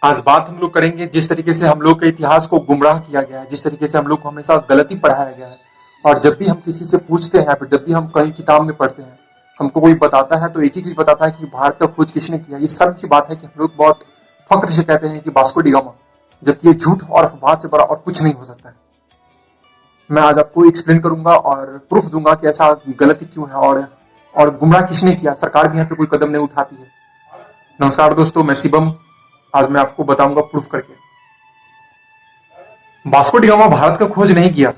आज बात हम लोग करेंगे जिस तरीके से हम लोग के इतिहास को गुमराह किया गया है, जिस तरीके से हम लोग को हमेशा गलती पढ़ाया गया है। और जब भी हम किसी से पूछते हैं, फिर जब भी हम कहीं किताब में पढ़ते हैं, हमको कोई बताता है तो एक ही चीज बताता है कि भारत का खोज किसने किया। ये सर्व की बात है कि हम लोग बहुत फक्र से कहते हैं कि वास्को डी गामा, जबकि ये झूठ और अफवाह से बड़ा और कुछ नहीं हो सकता है। मैं आज आपको एक्सप्लेन करूंगा और प्रूफ दूंगा कि ऐसा गलती क्यों है और गुमराह किसने किया। सरकार भी यहाँ पे कोई कदम नहीं उठाती है। नमस्कार दोस्तों, मैं शिवम। आज मैं आपको बताऊंगा प्रूफ करके। वास्को डी गामा भारत का खोज नहीं किया।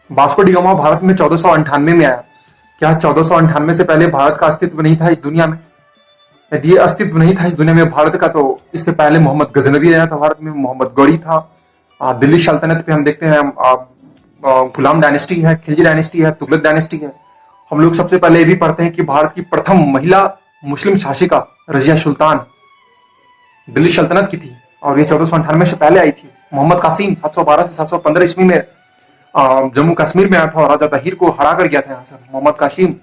वास्को डी गामा भारत में 1498 में आया। क्या 1498 से पहले भारत का अस्तित्व नहीं था इस दुनिया में? यदि ये अस्तित्व नहीं था इस दुनिया में भारत का, तो इससे पहले मोहम्मद गजनवी आया था भारत में, मोहम्मद गौरी था। दिल्ली सल्तनत पे हम देखते हैं गुलाम डायनेस्टी है, खिलजी डायनेस्टी है, तुगलक डायनेस्टी है। हम लोग सबसे पहले ये भी पढ़ते हैं कि भारत की प्रथम महिला मुस्लिम शासिका रजिया सुल्तान दिल्ली सल्तनत की थी और ये 1498 से पहले आई थी। मोहम्मद कासिम 712 से 715 ईस्वी में जम्मू कश्मीर में आया था और राजा तहीर को हरा कर गया था यहाँ से मोहम्मद कासिम।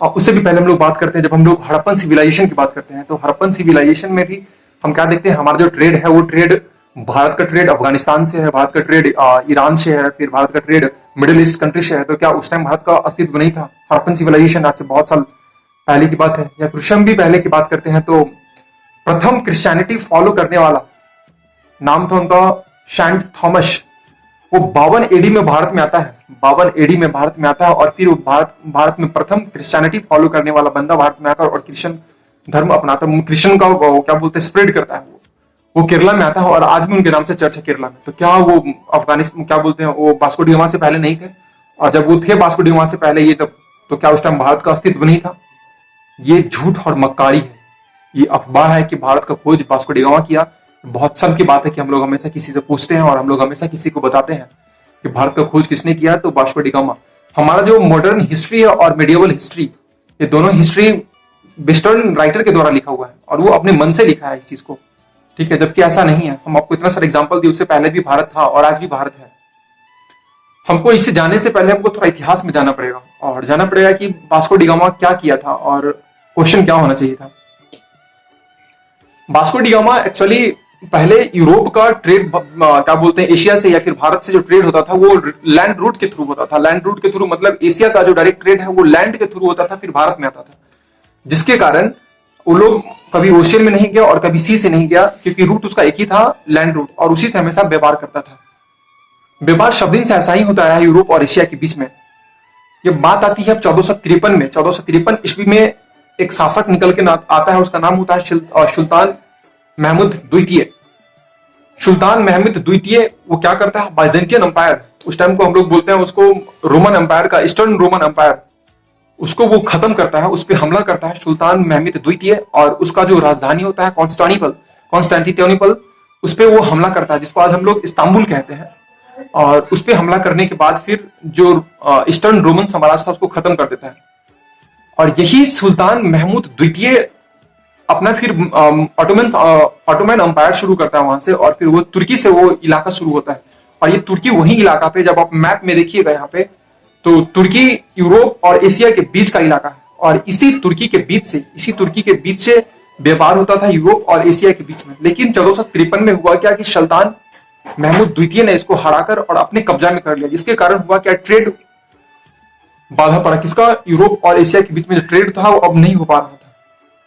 और उससे भी पहले हम लोग बात करते हैं, जब हम लोग हड़प्पन सिविलाइजेशन की बात करते हैं, तो हड़प्पन सिविलाइजेशन में भी हम क्या देखते हैं, हमारा जो ट्रेड है वो ट्रेड भारत का ट्रेड अफगानिस्तान से है, भारत का ट्रेड ईरान से है, फिर भारत का ट्रेड मिडिल ईस्ट कंट्री से है। तो क्या उस टाइम भारत का अस्तित्व नहीं था? हड़प्पन सिविलाइजेशन आज से बहुत साल पहले की बात है। या क्रिश्चियन भी पहले की बात करते हैं तो प्रथम क्रिश्चियनिटी फॉलो करने वाला नाम था उनका सेंट थॉमस। वो 52 एडी में भारत में आता है, 52 एडी में भारत में आता है और फिर वो भारत में प्रथम क्रिश्चियनिटी फॉलो करने वाला बंदा भारत में आकर और क्रिश्चियन धर्म अपनाता है, क्रिश्चियन का क्या बोलते हैं स्प्रेड करता है। वो केरला में आता है और आज भी उनके नाम से चर्च है केरला में। तो क्या वो अफगानिस्तान क्या बोलते हैं वो वास्को डी गामा से पहले नहीं थे? और जब वो थे वास्को डी गामा से पहले ये तब, तो क्या उस टाइम भारत का अस्तित्व नहीं था? ये झूठ और मक्कारी है, ये अफवाह है कि भारत का खोज वास्को डी गामा किया। बहुत शर्म की बात है कि हम लोग हमेशा किसी से पूछते हैं और हम लोग हमेशा किसी को बताते हैं कि भारत का खोज किसने किया, तो वास्को डी गामा। हमारा जो मॉडर्न हिस्ट्री है और मेडिएवल हिस्ट्री, ये दोनों हिस्ट्री वेस्टर्न राइटर के द्वारा लिखा हुआ है और वो अपने मन से लिखा है इस चीज को, ठीक है, जबकि ऐसा नहीं है। हम आपको इतना सारा एग्जांपल दिए, उससे पहले भी भारत था और आज भी भारत है। हमको इससे जाने से पहले हमको थोड़ा इतिहास में जाना पड़ेगा और जाना पड़ेगा कि वास्को डी गामा क्या किया था और क्वेश्चन क्या होना चाहिए था। वास्को डी गामा एक्चुअली पहले यूरोप का ट्रेड क्या बोलते हैं एशिया से या फिर भारत से जो ट्रेड होता था वो लैंड रूट के थ्रू होता था। लैंड रूट के थ्रू मतलब एशिया का जो डायरेक्ट ट्रेड है वो लैंड के थ्रू होता था, फिर भारत में आता था, जिसके कारण वो लोग कभी ओशियन में नहीं गया और कभी सी से नहीं गया, क्योंकि रूट उसका एक ही था, लैंड रूट, और उसी से हमेशा व्यापार करता था। व्यापार शब्द दिन से ऐसा ही होता है यूरोप और एशिया के बीच में। ये बात आती है 1453 में। 1453 ईस्वी में एक शासक निकल के आता है, उसका नाम होता है सुल्तान महमूद द्वितीय। सुल्तान महमूद द्वितीय वो क्या करता है, बाइजेंटियन अंपायर, उस टाइम को हम लोग बोलते हैं उसको रोमन अंपायर का, ईस्टर्न रोमन अंपायर, उसको वो खत्म करता है, उस पर हमला करता है सुल्तान महमूद द्वितीय। और उसका जो राजधानी होता है कॉन्स्टेंटिनोपल, उस पर वो हमला करता है, जिसको आज हम लोग इस्तांबुल कहते हैं। और उस पर हमला करने के बाद फिर जो ईस्टर्न रोमन साम्राज्य था उसको खत्म कर देता है। और यही सुल्तान महमूद द्वितीय अपना फिर ऑटोमन अंपायर शुरू करता है वहां से, और फिर वो तुर्की से वो इलाका शुरू होता है। और ये तुर्की वही इलाका पे, जब आप मैप में देखिएगा यहाँ पे, तो तुर्की यूरोप और एशिया के बीच का इलाका है और इसी तुर्की के बीच से व्यापार होता था यूरोप और एशिया के बीच में। लेकिन 1453 में हुआ क्या कि सुल्तान महमूद द्वितीय ने इसको हराकर और अपने कब्जा में कर लिया, जिसके कारण हुआ क्या, ट्रेड बाधा पड़ा। किसका? यूरोप और एशिया के बीच में जो ट्रेड था वो अब नहीं हो पा रहा था।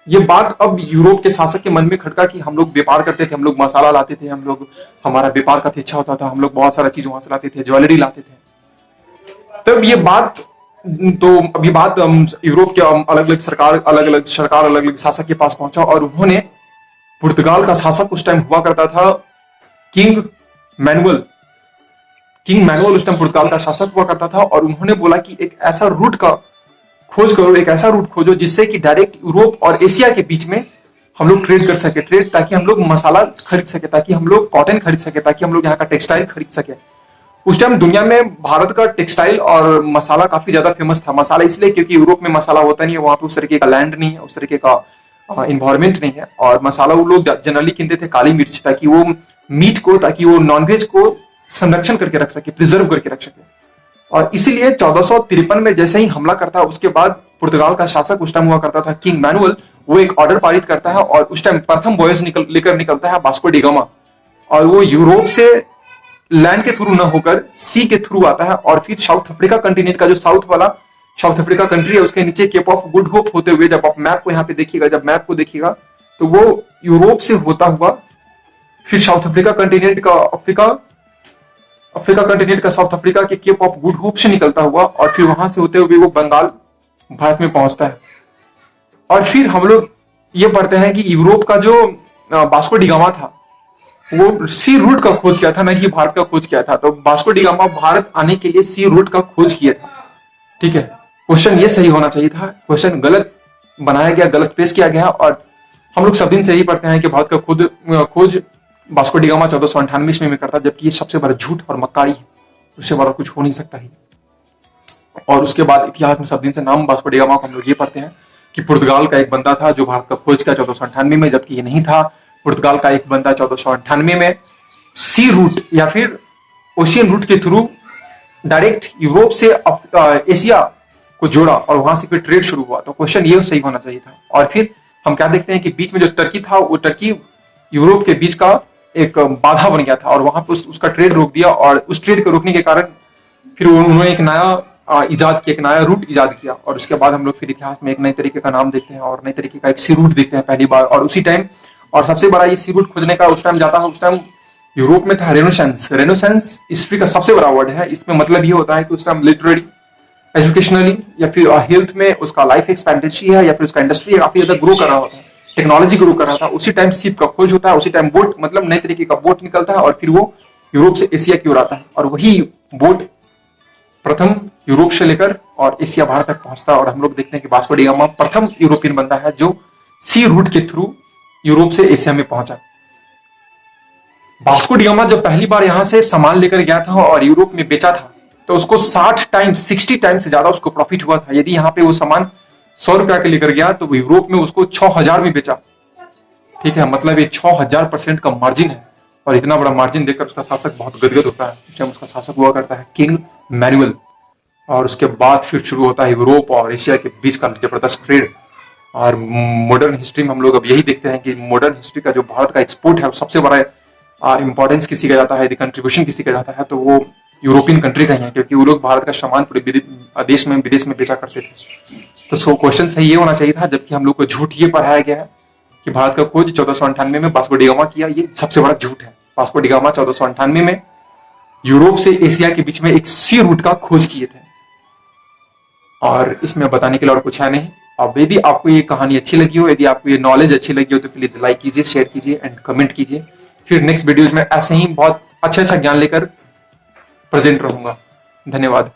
ये बात अब यूरोप के शासक के मन में खटका कि हम लोग व्यापार करते थे, हम लोग मसाला लाते थे, हम लोग हमारा व्यापार काफी अच्छा होता था, हम लोग बहुत सारा चीज वहां से लाते थे, ज्वेलरी लाते थे। तब ये बात यूरोप के अलग अलग शासक के पास पहुंचा और उन्होंने पुर्तगाल का शासक उस टाइम हुआ करता था किंग मैनुअल उस टाइम पुर्तगाल का शासक हुआ करता था। और उन्होंने बोला कि एक ऐसा रूट का खोज करो, एक ऐसा रूट खोजो जिससे कि डायरेक्ट यूरोप और एशिया के बीच में हम लोग ट्रेड कर सके, ताकि हम लोग मसाला खरीद सके, ताकि हम लोग कॉटन खरीद सके, ताकि हम लोग यहाँ का टेक्सटाइल खरीद सके। उस टाइम दुनिया में भारत का टेक्सटाइल और मसाला काफी ज्यादा फेमस था। मसाला इसलिए क्योंकि यूरोप में मसाला होता नहीं है, वहां पे उस तरीके का लैंड नहीं है, उस तरीके का इन्वायरमेंट नहीं है। और मसाला वो लोग जनरली कीनते थे काली मिर्च, ताकि वो मीट को, ताकि वो नॉनवेज को संरक्षण करके रख सके, प्रिजर्व करके रख सके। और इसीलिए 1453 में जैसे ही हमला करता, उसके बाद पुर्तगाल का शासक उस टाइम हुआ करता था किंग मैनुअल, वो एक ऑर्डर पारित करता है और उस टाइम प्रथम वॉयस लेकर निकलता है वास्को डी गामा, और वो यूरोप से लैंड के थ्रू न होकर सी के थ्रू आता है और फिर साउथ अफ्रीका कंटिनेंट का जो साउथ वाला साउथ अफ्रीका कंट्री है उसके नीचे केप ऑफ गुड होप होते हुए, जब आप मैप को यहाँ पे देखिएगा, जब मैप को देखिएगा तो वो यूरोप से होता हुआ फिर साउथ अफ्रीका कंटिनेंट का अफ्रीका कंटिनेंट का साउथ अफ्रीका के केप ऑफ गुड होप से निकलता हुआ और फिर वहां से होते हुए वो बंगाल भारत में पहुंचता है। और फिर हम लोग ये पढ़ते हैं कि यूरोप का जो वास्को डी गामा था वो सी रूट का खोज किया था, न कि भारत का खोज किया था। तो वास्को डी गामा भारत आने के लिए सी रूट का खोज किया था। ठीक है, क्वेश्चन ये सही होना चाहिए था, क्वेश्चन गलत बनाया गया, गलत पेश किया गया। और हम लोग सब दिन से यही पढ़ते हैं कि भारत का खोज वास्को डी गामा 1498 ईस्वी में करता, जबकि ये सबसे बड़ा झूठ और मक्कारी है, उससे बड़ा कुछ हो नहीं सकता ही। और उसके बाद इतिहास में सब दिन से नाम वास्को डी गामा को हम लोग ये पढ़ते हैं कि पुर्तगाल का एक बंदा था जो भारत का खोज किया 1498 में, जबकि ये नहीं था। पुर्तगाल का एक बंदा 1498 में सी रूट या फिर ओशियन रूट के थ्रू डायरेक्ट यूरोप से एशिया को जोड़ा और वहां से फिर ट्रेड शुरू हुआ। तो क्वेश्चन ये सही होना चाहिए था। और फिर हम क्या देखते हैं कि बीच में जो टर्की था वो टर्की यूरोप के बीच का एक बाधा बन गया था और वहां पर उसका ट्रेड रोक दिया, और उस ट्रेड को रोकने के कारण फिर उन्होंने एक नया इजाद किया, एक नया रूट इजाद किया। और उसके बाद हम लोग फिर इतिहास में एक नए तरीके का नाम देखते हैं और नए तरीके का एक सी रूट देखते हैं पहली बार। और उसी टाइम और सबसे बड़ा ये सी रूट खोजने का उस टाइम जाता है, उस टाइम यूरोप में था रेनेसांस। रेनेसांस हिस्ट्री का सबसे बड़ा वर्ड है। इसमें मतलब ये होता है कि उस टाइम लिटरेरी, एजुकेशनली या फिर हेल्थ में उसका लाइफ एक्सपेक्टेंसी है या फिर उसका इंडस्ट्री काफी ज्यादा ग्रो कर रहा होता है, टेक्नोलॉजी ग्रो कर रहा था। उसी टाइम शिप का खोज होता है, उसी टाइम बोट मतलब नए तरीके का बोट निकलता है और फिर वो यूरोप से एशिया की ओर आता है और वही बोट प्रथम यूरोप से लेकर और एशिया भारत तक पहुंचता है। और हम लोग देखते हैं कि वास्को डी गामा प्रथम यूरोपियन बंदा है जो सी रूट के थ्रू यूरोप से एशिया में पहुंचा। वास्को डी गामा जब पहली बार यहां से सामान लेकर गया था और यूरोप में बेचा था तो उसको 60 टाइम्स से ज्यादा उसको प्रॉफिट हुआ था। यदि यहाँ पे वो सामान 100 रुपया के लेकर गया तो यूरोप में उसको 6000 में बेचा। ठीक है, मतलब ये 6000% का मार्जिन है। और इतना बड़ा मार्जिन देखकर उसका शासक बहुत गदगद होता है। उस टाइम उसका शासक हुआ करता है किंग मैनुअल। और उसके बाद फिर शुरू होता है यूरोप और एशिया के बीच का जबरदस्त ट्रेड। और मॉडर्न हिस्ट्री में हम लोग अब यही देखते हैं कि मॉडर्न हिस्ट्री का जो भारत का एक्सपोर्ट है सबसे बड़ा इंपॉर्टेंस किसी का जाता है, यदि कंट्रीब्यूशन किसी का जाता है तो वो यूरोपियन कंट्री का ही है, क्योंकि वो लोग भारत का सामान पूरे देश में विदेश में बेचा करते थे। तो सो क्वेश्चन सही ये होना चाहिए था, जबकि हम लोग को झूठ ये पढ़ाया गया है कि भारत का खोज 1498 में वास्को डी गामा किया। ये सबसे बड़ा झूठ है। वास्को डी गामा 1498 में यूरोप से एशिया के बीच में एक सी रूट का खोज किए थे। और इसमें बताने के लिए और कुछ है नहीं। अब यदि आपको ये कहानी अच्छी लगी हो, यदि आपको ये नॉलेज अच्छी लगी हो तो प्लीज लाइक कीजिए, शेयर कीजिए एंड कमेंट कीजिए। फिर नेक्स्ट वीडियोज में ऐसे ही बहुत अच्छा अच्छा ज्ञान लेकर प्रेजेंट रहूंगा। धन्यवाद।